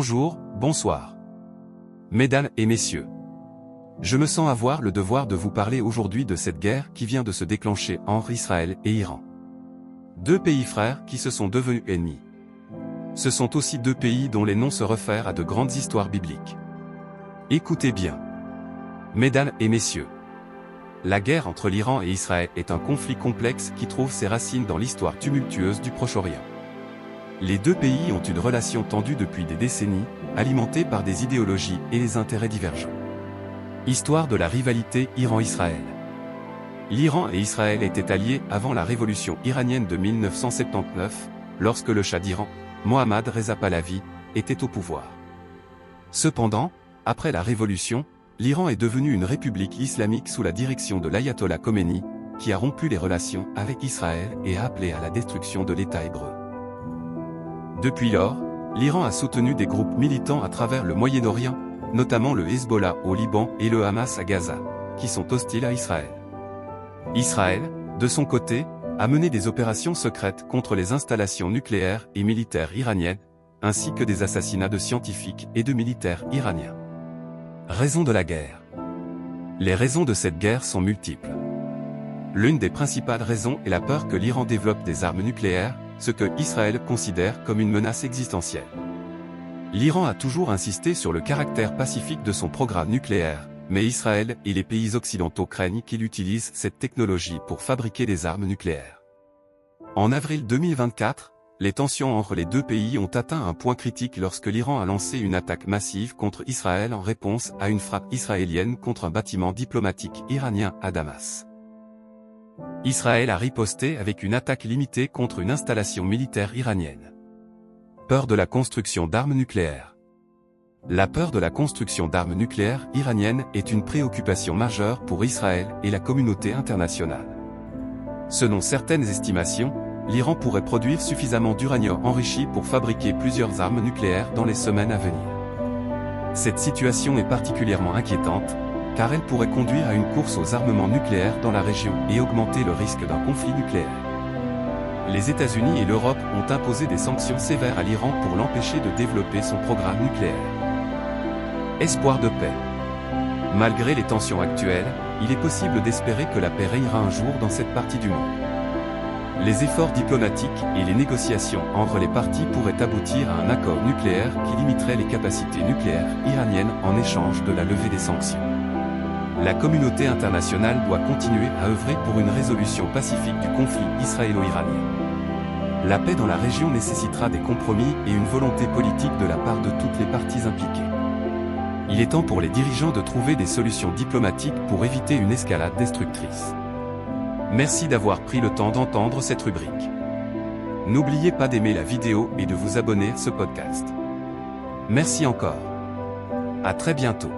Bonjour, bonsoir. Mesdames et messieurs. Je me sens avoir le devoir de vous parler aujourd'hui de cette guerre qui vient de se déclencher entre Israël et Iran. Deux pays frères qui se sont devenus ennemis. Ce sont aussi deux pays dont les noms se réfèrent à de grandes histoires bibliques. Écoutez bien. Mesdames et messieurs. La guerre entre l'Iran et Israël est un conflit complexe qui trouve ses racines dans l'histoire tumultueuse du Proche-Orient. Les deux pays ont une relation tendue depuis des décennies, alimentée par des idéologies et des intérêts divergents. Histoire de la rivalité Iran-Israël. L'Iran et Israël étaient alliés avant la révolution iranienne de 1979, lorsque le Shah d'Iran, Mohammad Reza Pahlavi, était au pouvoir. Cependant, après la révolution, l'Iran est devenu une république islamique sous la direction de l'ayatollah Khomeini, qui a rompu les relations avec Israël et a appelé à la destruction de l'État hébreu. Depuis lors, l'Iran a soutenu des groupes militants à travers le Moyen-Orient, notamment le Hezbollah au Liban et le Hamas à Gaza, qui sont hostiles à Israël. Israël, de son côté, a mené des opérations secrètes contre les installations nucléaires et militaires iraniennes, ainsi que des assassinats de scientifiques et de militaires iraniens. Raison de la guerre. Les raisons de cette guerre sont multiples. L'une des principales raisons est la peur que l'Iran développe des armes nucléaires, ce que Israël considère comme une menace existentielle. L'Iran a toujours insisté sur le caractère pacifique de son programme nucléaire, mais Israël et les pays occidentaux craignent qu'il utilise cette technologie pour fabriquer des armes nucléaires. En avril 2024, les tensions entre les deux pays ont atteint un point critique lorsque l'Iran a lancé une attaque massive contre Israël en réponse à une frappe israélienne contre un bâtiment diplomatique iranien à Damas. Israël a riposté avec une attaque limitée contre une installation militaire iranienne. Peur de la construction d'armes nucléaires. La peur de la construction d'armes nucléaires iraniennes est une préoccupation majeure pour Israël et la communauté internationale. Selon certaines estimations, l'Iran pourrait produire suffisamment d'uranium enrichi pour fabriquer plusieurs armes nucléaires dans les semaines à venir. Cette situation est particulièrement inquiétante, car elle pourrait conduire à une course aux armements nucléaires dans la région et augmenter le risque d'un conflit nucléaire. Les États-Unis et l'Europe ont imposé des sanctions sévères à l'Iran pour l'empêcher de développer son programme nucléaire. Espoir de paix. Malgré les tensions actuelles, il est possible d'espérer que la paix régnera un jour dans cette partie du monde. Les efforts diplomatiques et les négociations entre les parties pourraient aboutir à un accord nucléaire qui limiterait les capacités nucléaires iraniennes en échange de la levée des sanctions. La communauté internationale doit continuer à œuvrer pour une résolution pacifique du conflit israélo-iranien. La paix dans la région nécessitera des compromis et une volonté politique de la part de toutes les parties impliquées. Il est temps pour les dirigeants de trouver des solutions diplomatiques pour éviter une escalade destructrice. Merci d'avoir pris le temps d'entendre cette rubrique. N'oubliez pas d'aimer la vidéo et de vous abonner à ce podcast. Merci encore. À très bientôt.